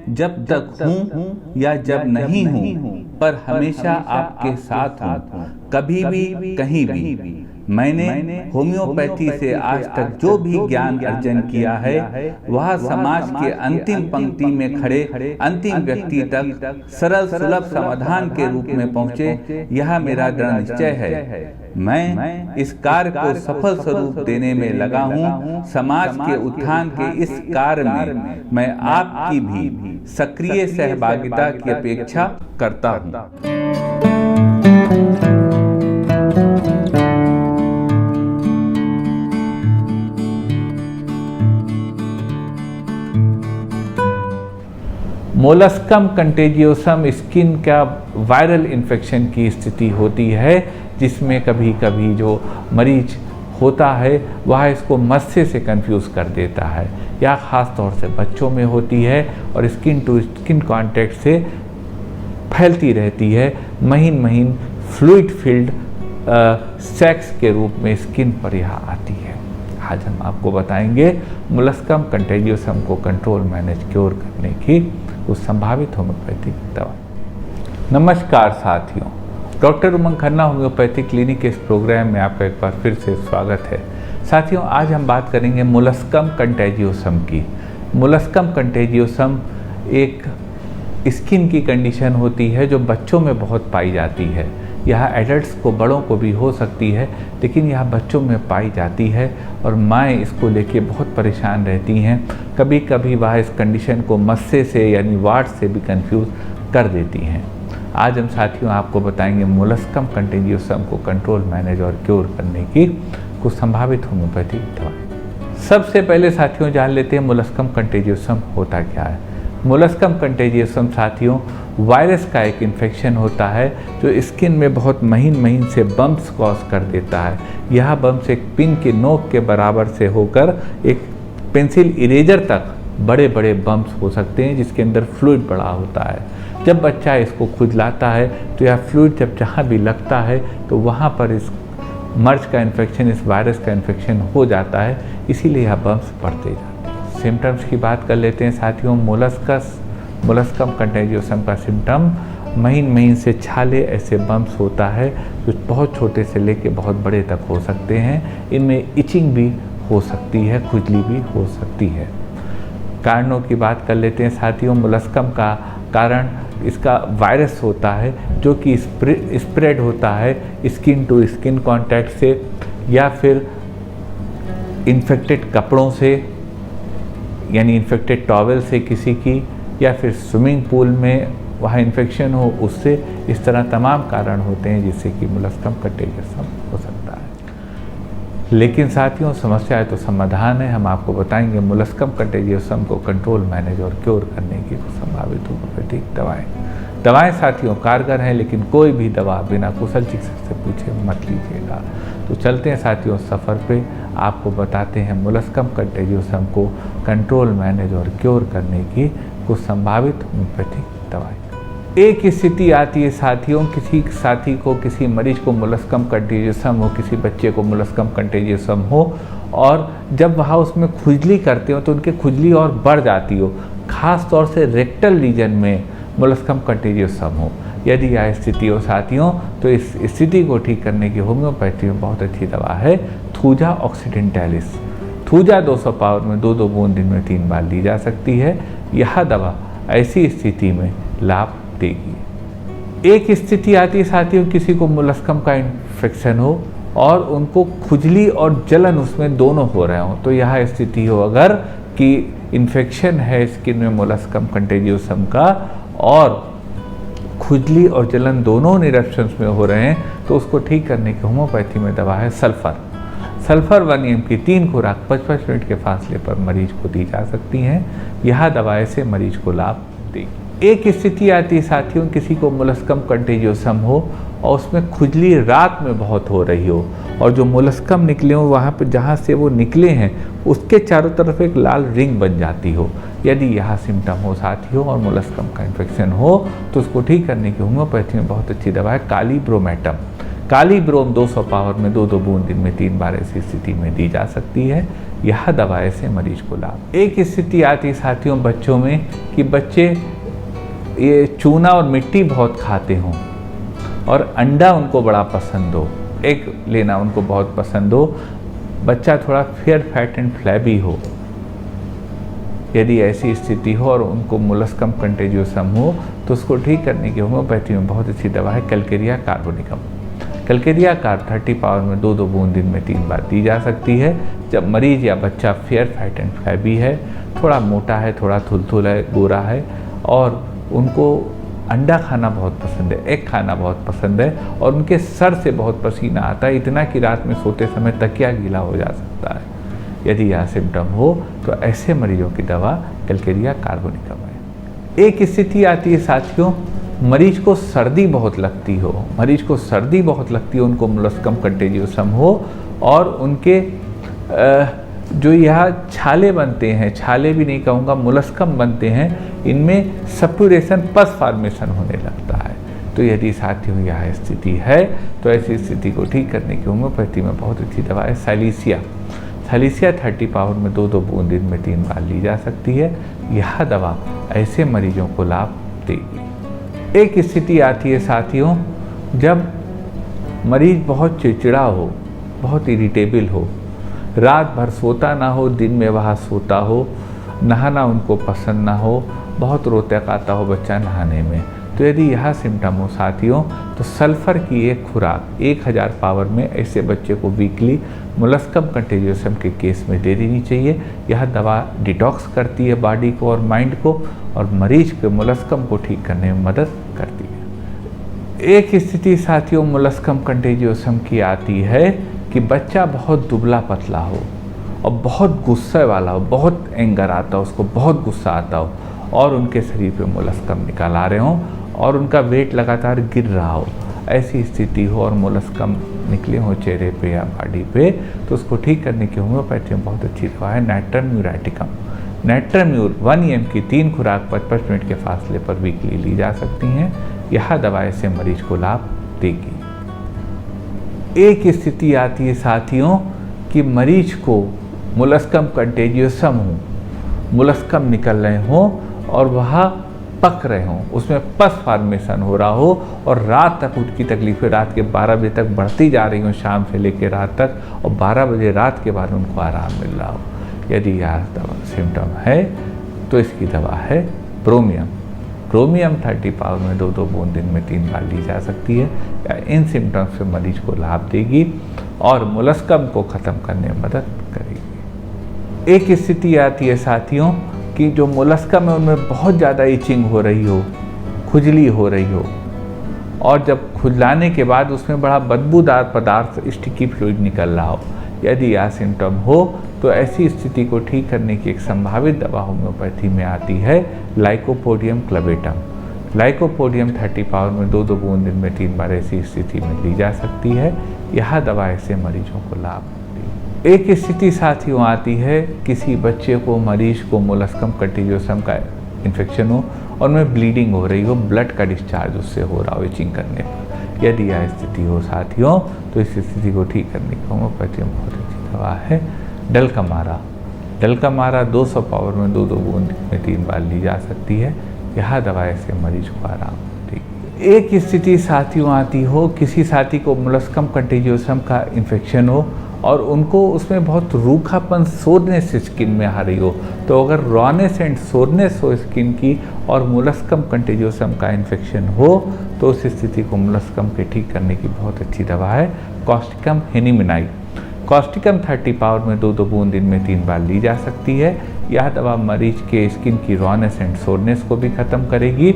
जब तक हूँ या जब नहीं हूँ, पर हमेशा आपके साथ हूँ, कभी भी कहीं भी। मैंने होम्योपैथी से आज तक जो भी ज्ञान अर्जन किया है वह समाज के अंतिम पंक्ति में खड़े अंतिम व्यक्ति तक सरल सुलभ समाधान के रूप में पहुँचे, यह मेरा दृढ़ निश्चय है। मैं इस कार्य को सफल स्वरूप देने में लगा हूँ। समाज के उत्थान के इस कार्य में मैं आपकी भी सक्रिय सहभागिता की अपेक्षा करता हूँ। मोलस्कम कंटेजियोसम स्किन का वायरल इन्फेक्शन की स्थिति होती है, जिसमें कभी कभी जो मरीज होता है वह इसको मस्से से कंफ्यूज कर देता है, या ख़ास तौर से बच्चों में होती है और स्किन टू स्किन कांटेक्ट से फैलती रहती है। महीन महीन फ्लूइड फील्ड सेक्स के रूप में स्किन पर यह आती है। आज हम आपको बताएंगे मोलस्कम कंटेजियोसम को कंट्रोल मैनेज क्योर करने की कुछ संभावित होम्योपैथिक दवा। नमस्कार साथियों, डॉक्टर उमंग खन्ना होम्योपैथिक क्लिनिक के इस प्रोग्राम में आपका एक बार फिर से स्वागत है। साथियों, आज हम बात करेंगे मोलस्कम कंटेजियोसम की। मोलस्कम कंटेजियोसम एक स्किन की कंडीशन होती है जो बच्चों में बहुत पाई जाती है। यह एडल्ट्स को, बड़ों को भी हो सकती है, लेकिन यह बच्चों में पाई जाती है और माएँ इसको लेके बहुत परेशान रहती हैं। कभी कभी वह इस कंडीशन को मस्से से यानी वार्ड से भी कंफ्यूज कर देती हैं। आज हम साथियों आपको बताएंगे मोलस्कम कंटेजियोसम को कंट्रोल, मैनेज और क्योर करने की कुछ संभावित होम्योपैथिक दवाएं। सबसे पहले साथियों जान लेते हैं मोलस्कम कंटेजियोसम होता क्या है। मोलस्कम कंटेजियोसम साथियों वायरस का एक इन्फेक्शन होता है जो स्किन में बहुत महीन से बम्प्स कॉज कर देता है। यह बम्प्स एक पिन के नोक के बराबर से होकर एक पेंसिल इरेजर तक बड़े बड़े बम्प्स हो सकते हैं, जिसके अंदर फ्लूइड बड़ा होता है। जब बच्चा इसको खुजलाता है तो यह फ्लूइड जब जहाँ भी लगता है तो वहाँ पर इस मर्ज का इन्फेक्शन, इस वायरस का इन्फेक्शन हो जाता है, इसीलिए यह बम्प्स बढ़ते जाते हैं। सिम्टम्स की बात कर लेते हैं साथियों। मोलस्कम कंटेजियोसम का सिम्टम महीन से छाले ऐसे बम्प्स होता है जो बहुत छोटे से लेके बहुत बड़े तक हो सकते हैं। इनमें इचिंग भी हो सकती है, खुजली भी हो सकती है। कारणों की बात कर लेते हैं साथियों। मोलस्कम का कारण इसका वायरस होता है जो कि स्प्रेड होता है स्किन टू स्किन कांटेक्ट से, या फिर इन्फेक्टेड कपड़ों से यानी इन्फेक्टेड टॉवेल से किसी की, या फिर स्विमिंग पूल में वहाँ इन्फेक्शन हो उससे। इस तरह तमाम कारण होते हैं जिससे कि मोलस्कम कंटेजियोसम हो सकता है। लेकिन साथियों समस्या है तो समाधान है। हम आपको बताएंगे मोलस्कम कंटेजियोसम को कंट्रोल, मैनेज और क्योर करने की कुछ संभावित होम्योपैथिक दवाएं साथियों कारगर हैं, लेकिन कोई भी दवा बिना कुशल चिकित्सक से पूछे मत लीजिएगा। तो चलते हैं साथियों सफ़र पे, आपको बताते हैं मोलस्कम कंटेजियोसम को कंट्रोल, मैनेज और क्योर करने की कुछ संभावित होम्योपैथिक दवाएं। एक स्थिति आती है साथियों, किसी साथी को, किसी मरीज को मोलस्कम कंटेजियोसम हो, किसी बच्चे को मोलस्कम कंटेजियोसम हो, और जब वह उसमें खुजली करते हो तो उनकी खुजली और बढ़ जाती हो, खास तौर से रेक्टल रीजन में मोलस्कम कंटेजियोसम हो। यदि यह स्थिति हो साथियों तो इस स्थिति को ठीक करने की होम्योपैथी में बहुत अच्छी दवा है थूजा ऑक्सीडेंटैलिस। थूजा 200 पावर में 2-2 बूंद दिन में 3 बार ली जा सकती है। यह दवा ऐसी स्थिति में लाभ देगी। एक स्थिति आती है साथियों, किसी को मोलस्कम का इन्फेक्शन हो और उनको खुजली और जलन उसमें दोनों हो रहे हों, तो यह स्थिति हो अगर कि इन्फेक्शन है स्किन में मोलस्कम कंटेजियोसम का और खुजली और जलन दोनों इरप्शंस में हो रहे हैं, तो उसको ठीक करने की होम्योपैथी में दवा है सल्फर 1 mg की 3 खुराक 55 मिनट के फासले पर मरीज को दी जा सकती हैं। यह दवाएं से मरीज को लाभ देगी। एक स्थिति आती है साथियों, किसी को मोलस्कम कंटेजियोसम हो और उसमें खुजली रात में बहुत हो रही हो और जो मोलस्कम निकले हो वहाँ पर जहाँ से वो निकले हैं उसके चारों तरफ एक लाल रिंग बन जाती हो। यदि यह सिम्टम हो साथियों और मोलस्कम का इन्फेक्शन हो तो उसको ठीक करने की होम्योपैथी में बहुत अच्छी दवा है कालीब्रोम 200 पावर में 2-2 बूंद दिन में 3 बार ऐसी स्थिति में दी जा सकती है। यह दवाएं से मरीज को लाभ। एक स्थिति आती है साथियों बच्चों में कि बच्चे ये चूना और मिट्टी बहुत खाते हों और अंडा उनको बड़ा पसंद हो, एग लेना उनको बहुत पसंद हो, बच्चा थोड़ा फेयर फैट एंड फ्लैबी हो। यदि ऐसी स्थिति हो और उनको मोलस्कम कंटेजियोसम हो तो उसको ठीक करने की होम्योपैथी में बहुत अच्छी दवा है Calcarea carbonicum. Calcarea carb 30 power में 2-2 बूंद दिन में 3 बार दी जा सकती है। जब मरीज या बच्चा फेयर फैट एंड फ्लैबी है, थोड़ा मोटा है, थोड़ा थुलथुल है, गोरा है और उनको अंडा खाना बहुत पसंद है, एग खाना बहुत पसंद है और उनके सर से बहुत पसीना आता है, इतना कि रात में सोते समय तकिया गीला हो जा सकता है। यदि यह सिम्टम हो तो ऐसे मरीजों की दवा कैलकेरिया कार्बोनिकम है। एक स्थिति आती है साथियों, मरीज को सर्दी बहुत लगती हो, मरीज को सर्दी बहुत लगती हो, उनको मोलस्कम कंटेजियोसम हो और उनके जो यहाँ छाले बनते हैं, छाले भी नहीं कहूँगा, मोलस्कम बनते हैं, इनमें सप्यूरेशन पस फॉर्मेशन होने लगता है। तो यदि साथियों यह स्थिति है तो ऐसी स्थिति को ठीक करने की होम्योपैथी में बहुत अच्छी दवा है सैलीसिया। सैलीसिया 30 पावर में 2-2 बूंद दिन में 3 बार ली जा सकती है। यह दवा ऐसे मरीजों को लाभ देगी। एक स्थिति आती है साथियों जब मरीज बहुत चिड़चिड़ा हो, बहुत इरिटेबल हो, रात भर सोता ना हो, दिन में वह सोता हो, नहाना उनको पसंद ना हो, बहुत रोते-काता हो बच्चा नहाने में। तो यदि यह सिम्टम हो साथियों तो सल्फ़र की एक खुराक 1000 पावर में ऐसे बच्चे को वीकली मोलस्कम कंटेजियोसम के केस में दे देनी चाहिए। यह दवा डिटॉक्स करती है बॉडी को और माइंड को और मरीज के मोलस्कम को ठीक करने में मदद करती है। एक स्थिति साथियों मोलस्कम कंटेजियोसम की आती है कि बच्चा बहुत दुबला पतला हो और बहुत गुस्से वाला हो, बहुत एंगर आता हो, उसको बहुत गुस्सा आता हो और उनके शरीर पे मोलस्कम निकल आ रहे हों और उनका वेट लगातार गिर रहा हो। ऐसी स्थिति हो और मोलस्कम निकले हो चेहरे पे या बॉडी पे तो उसको ठीक करने की होम्योपैथी में बहुत अच्छी दवा है नैट्रम म्यूराटिकम। नैट्रम म्यूर 1 EM की 3 खुराक 55 मिनट के फासले पर वीकली ली जा सकती हैं। यह दवा ऐसे मरीज को लाभ देगी। एक स्थिति आती है साथियों कि मरीज को मोलस्कम कंटेजियोसम हो, मोलस्कम निकल रहे हों और वह पक रहे हों, उसमें पस फॉर्मेशन हो रहा हो और रात तक उनकी तकलीफ़ें रात के 12 बजे तक बढ़ती जा रही हों, शाम से लेकर रात तक, और 12 बजे रात के बाद उनको आराम मिल रहा हो। यदि यह दवा सिम्टम है तो इसकी दवा है ब्रोमियम। ब्रोमियम 30 पावर में 2-2 बूंद दिन में 3 बार ली जा सकती है। इन सिम्टम्स से मरीज को लाभ देगी और मोलस्कम को ख़त्म करने में मदद करेगी। एक स्थिति आती है साथियों कि जो मोलस्कम है उनमें बहुत ज़्यादा इचिंग हो रही हो, खुजली हो रही हो और जब खुजलाने के बाद उसमें बड़ा बदबूदार पदार्थ स्टिकी फ्लूइड निकल रहा हो। यदि यह सिम्टम हो तो ऐसी स्थिति को ठीक करने की एक संभावित दवा होम्योपैथी में आती है लाइकोपोडियम क्लबेटम। लाइकोपोडियम 30 पावर में 2-2 बूंद दिन में 3 बार ऐसी स्थिति में ली जा सकती है। यह दवा ऐसे मरीजों को लाभ देगी। एक स्थिति साथियों आती है किसी बच्चे को, मरीज को मोलस्कम कंटेजियोसम का इन्फेक्शन हो और उनमें ब्लीडिंग हो रही हो, ब्लड का डिस्चार्ज उससे हो रहा हो इचिंग करने पर। यदि यह स्थिति हो साथियों तो इस स्थिति को ठीक करने की होम्योपैथी में बहुत अच्छी दवा है डलकमारा। डलकमारा 200 पावर में 2-2 बूंद में 3 बार ली जा सकती है। यह दवा ऐसे मरीज को आराम देगी। एक स्थिति साथियों आती हो किसी साथी को मोलस्कम कंटेजियोसम का इन्फेक्शन हो और उनको उसमें बहुत रूखापन, सोरनेस स्किन में आ रही हो, तो अगर रॉनेस एंड सोरनेस हो स्किन की और मोलस्कम कंटेजियोसम का इन्फेक्शन हो तो उस स्थिति को मोलस्कम के ठीक करने की बहुत अच्छी दवा है कॉस्टिकम हेनिमिनाई। कॉस्टिकम 30 पावर में 2-2 बूंद दिन में 3 बार ली जा सकती है। यह दवा मरीज के स्किन की रॉनेस एंड सोरनेस को भी ख़त्म करेगी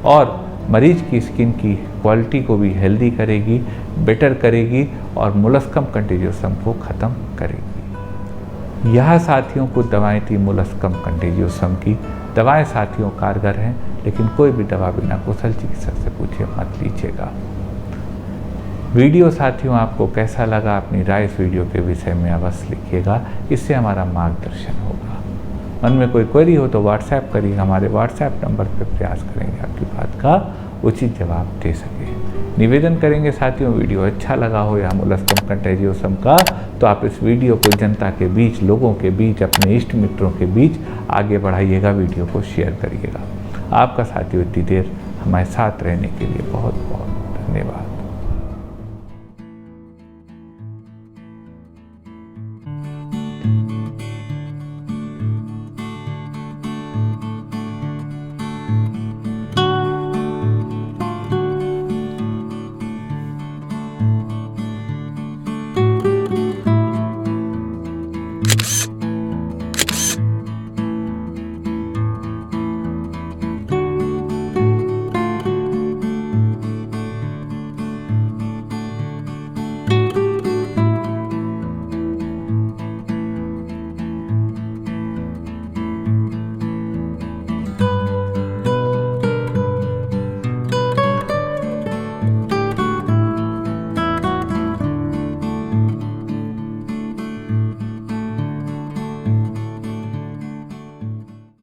और मरीज की स्किन की क्वालिटी को भी हेल्दी करेगी, बेटर करेगी और मोलस्कम कंटेजियोसम को ख़त्म करेगी। यह साथियों को दवाएं थी मोलस्कम कंटेजियोसम की। दवाएं साथियों कारगर हैं, लेकिन कोई भी दवा बिना कुशल चिकित्सक से पूछे मत लीजिएगा। वीडियो साथियों आपको कैसा लगा, अपनी राय इस वीडियो के विषय में अवश्य लिखिएगा, इससे हमारा मार्गदर्शन होगा। मन में कोई क्वेरी हो तो व्हाट्सएप करिए, हमारे व्हाट्सएप नंबर पर प्रयास करेंगे आपकी बात का उचित जवाब दे सके। निवेदन करेंगे साथियों, वीडियो अच्छा लगा हो या मोलस्कम कंटेजियोसम का, तो आप इस वीडियो को जनता के बीच, लोगों के बीच, अपने इष्ट मित्रों के बीच आगे बढ़ाइएगा, वीडियो को शेयर करिएगा। आपका साथियों इतनी देर हमारे साथ रहने के लिए बहुत बहुत धन्यवाद।